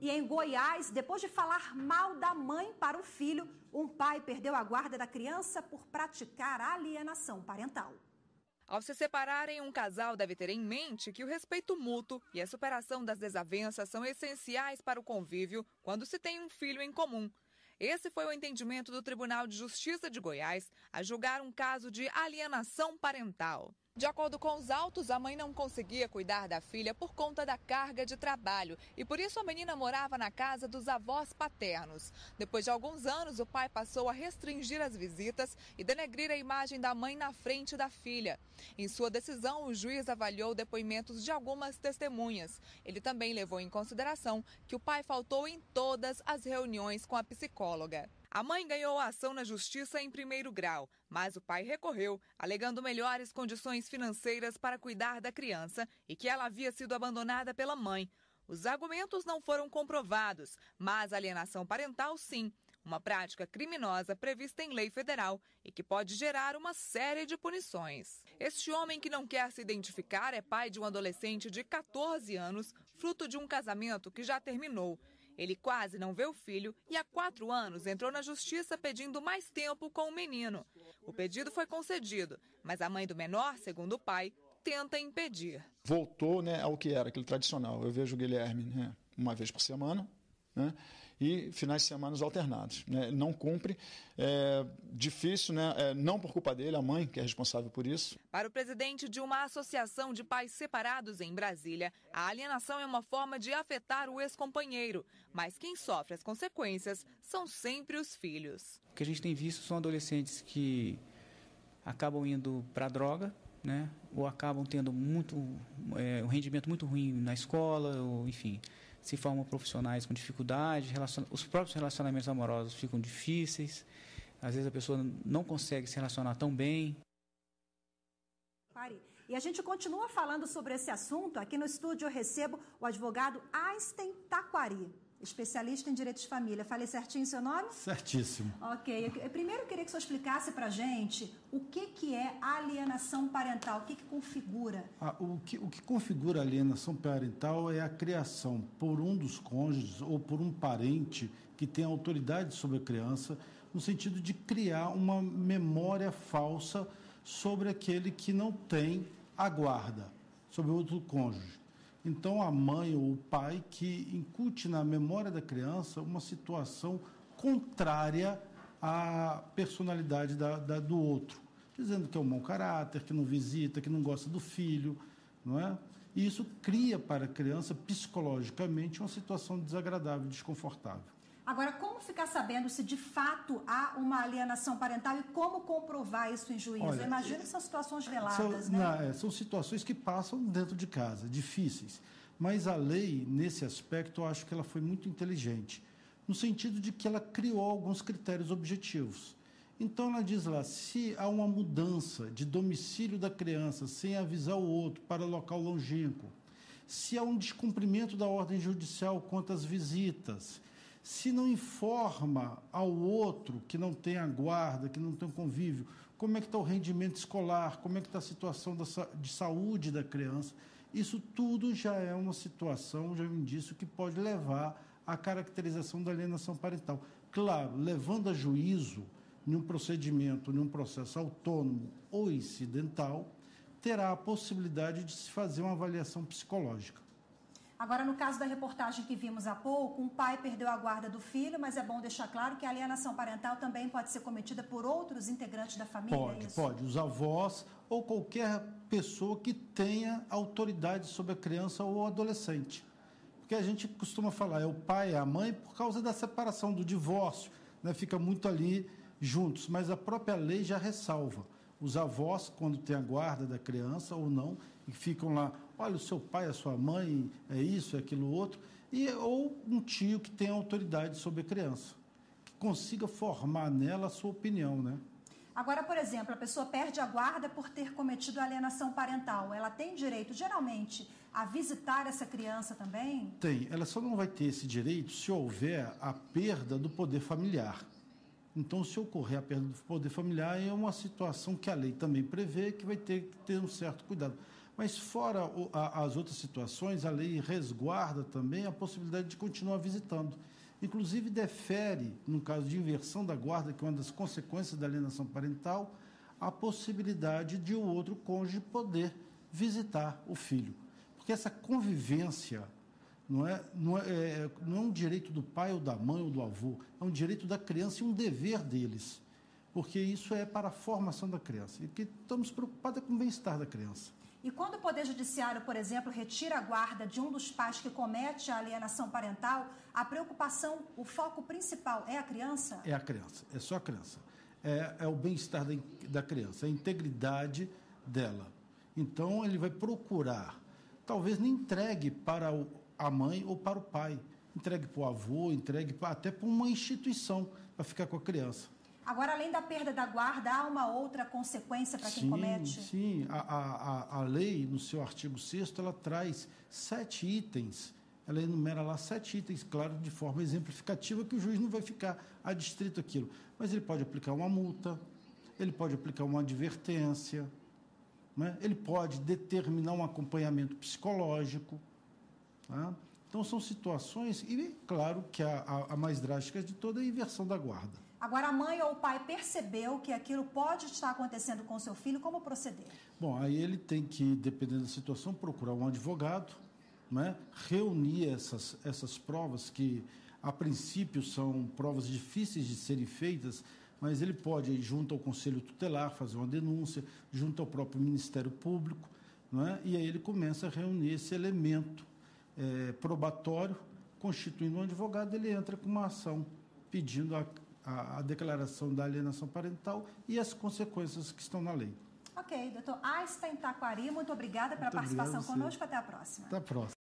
E em Goiás, depois de falar mal da mãe para o filho, um pai perdeu a guarda da criança por praticar alienação parental. Ao se separarem, um casal deve ter em mente que o respeito mútuo e a superação das desavenças são essenciais para o convívio quando se tem um filho em comum. Esse foi o entendimento do Tribunal de Justiça de Goiás a julgar um caso de alienação parental. De acordo com os autos, a mãe não conseguia cuidar da filha por conta da carga de trabalho e por isso a menina morava na casa dos avós paternos. Depois de alguns anos, o pai passou a restringir as visitas e denegrir a imagem da mãe na frente da filha. Em sua decisão, o juiz avaliou depoimentos de algumas testemunhas. Ele também levou em consideração que o pai faltou em todas as reuniões com a psicóloga. A mãe ganhou a ação na justiça em primeiro grau, mas o pai recorreu, alegando melhores condições financeiras para cuidar da criança e que ela havia sido abandonada pela mãe. Os argumentos não foram comprovados, mas a alienação parental sim, uma prática criminosa prevista em lei federal e que pode gerar uma série de punições. Este homem que não quer se identificar é pai de um adolescente de 14 anos, fruto de um casamento que já terminou. Ele quase não vê o filho e há 4 anos entrou na justiça pedindo mais tempo com o menino. O pedido foi concedido, mas a mãe do menor, segundo o pai, tenta impedir. Voltou, ao que era, aquele tradicional. Eu vejo o Guilherme uma vez por semana, e finais de semana alternados. Não cumpre, é difícil, não por culpa dele, a mãe que é responsável por isso. Para o presidente de uma associação de pais separados em Brasília, a alienação é uma forma de afetar o ex-companheiro, mas quem sofre as consequências são sempre os filhos. O que a gente tem visto são adolescentes que acabam indo para a droga, ou acabam tendo um rendimento muito ruim na escola, ou enfim, se formam profissionais com dificuldade, os próprios relacionamentos amorosos ficam difíceis, às vezes a pessoa não consegue se relacionar tão bem. E a gente continua falando sobre esse assunto. Aqui no estúdio eu recebo o advogado Einstein Taquari, especialista em direito de família. Falei certinho seu nome? Certíssimo. Ok. Primeiro eu queria que o senhor explicasse para a gente o que é alienação parental, o que configura? O que configura a alienação parental é a criação por um dos cônjuges ou por um parente que tem autoridade sobre a criança, no sentido de criar uma memória falsa sobre aquele que não tem a guarda, sobre outro cônjuge. Então, a mãe ou o pai que incute na memória da criança uma situação contrária à personalidade do outro, dizendo que é um mau caráter, que não visita, que não gosta do filho, não é? E isso cria para a criança, psicologicamente, uma situação desagradável, desconfortável. Agora, como ficar sabendo se de fato há uma alienação parental e como comprovar isso em juízo? Eu imagino que são situações veladas, São situações que passam dentro de casa, difíceis. Mas a lei, nesse aspecto, eu acho que ela foi muito inteligente, no sentido de que ela criou alguns critérios objetivos. Então, ela diz lá, se há uma mudança de domicílio da criança sem avisar o outro para local longínquo, se há um descumprimento da ordem judicial quanto às visitas, se não informa ao outro que não tem a guarda, que não tem o convívio, como é que está o rendimento escolar, como é que está a situação de saúde da criança, isso tudo já é uma situação, já é um indício que pode levar à caracterização da alienação parental. Claro, levando a juízo, num procedimento, num processo autônomo ou incidental, terá a possibilidade de se fazer uma avaliação psicológica. Agora, no caso da reportagem que vimos há pouco, um pai perdeu a guarda do filho, mas é bom deixar claro que a alienação parental também pode ser cometida por outros integrantes da família. Pode. Os avós ou qualquer pessoa que tenha autoridade sobre a criança ou o adolescente. Porque a gente costuma falar, é o pai, é a mãe, por causa da separação, do divórcio, fica muito ali juntos, mas a própria lei já ressalva. Os avós, quando tem a guarda da criança ou não, e ficam lá, olha, o seu pai, a sua mãe, é isso, é aquilo outro, ou um tio que tem autoridade sobre a criança, que consiga formar nela a sua opinião, Agora, por exemplo, a pessoa perde a guarda por ter cometido alienação parental. Ela tem direito, geralmente, a visitar essa criança também? Tem. Ela só não vai ter esse direito se houver a perda do poder familiar. Então, se ocorrer a perda do poder familiar, é uma situação que a lei também prevê, que vai ter que ter um certo cuidado. Mas fora as outras situações, a lei resguarda também a possibilidade de continuar visitando. Inclusive, defere, no caso de inversão da guarda, que é uma das consequências da alienação parental, a possibilidade de o outro cônjuge poder visitar o filho. Porque essa convivência não é um direito do pai ou da mãe ou do avô, é um direito da criança e um dever deles. Porque isso é para a formação da criança. E que estamos preocupados com o bem-estar da criança. E quando o Poder Judiciário, por exemplo, retira a guarda de um dos pais que comete a alienação parental, a preocupação, o foco principal é a criança? É a criança, é só a criança. É o bem-estar da criança, a integridade dela. Então, ele vai procurar, talvez nem entregue para a mãe ou para o pai, entregue para o avô, entregue até para uma instituição para ficar com a criança. Agora, além da perda da guarda, há uma outra consequência para quem comete? Sim, a lei, no seu artigo 6º, ela traz 7 itens, ela enumera lá 7 itens, claro, de forma exemplificativa, que o juiz não vai ficar adstrito àquilo. Mas ele pode aplicar uma multa, ele pode aplicar uma advertência, né? Ele pode determinar um acompanhamento psicológico. Tá? Então, são situações, e claro que a mais drástica de toda é a inversão da guarda. Agora, a mãe ou o pai percebeu que aquilo pode estar acontecendo com o seu filho, como proceder? Bom, aí ele tem que, dependendo da situação, procurar um advogado, né? Reunir essas provas que, a princípio, são provas difíceis de serem feitas, mas ele pode ir junto ao Conselho Tutelar, fazer uma denúncia, junto ao próprio Ministério Público, né? E aí ele começa a reunir esse elemento probatório, constituindo um advogado, ele entra com uma ação pedindo a declaração da alienação parental e as consequências que estão na lei. Ok, doutor Einstein Taquari, muito obrigada pela participação conosco. Até a próxima. Até a próxima.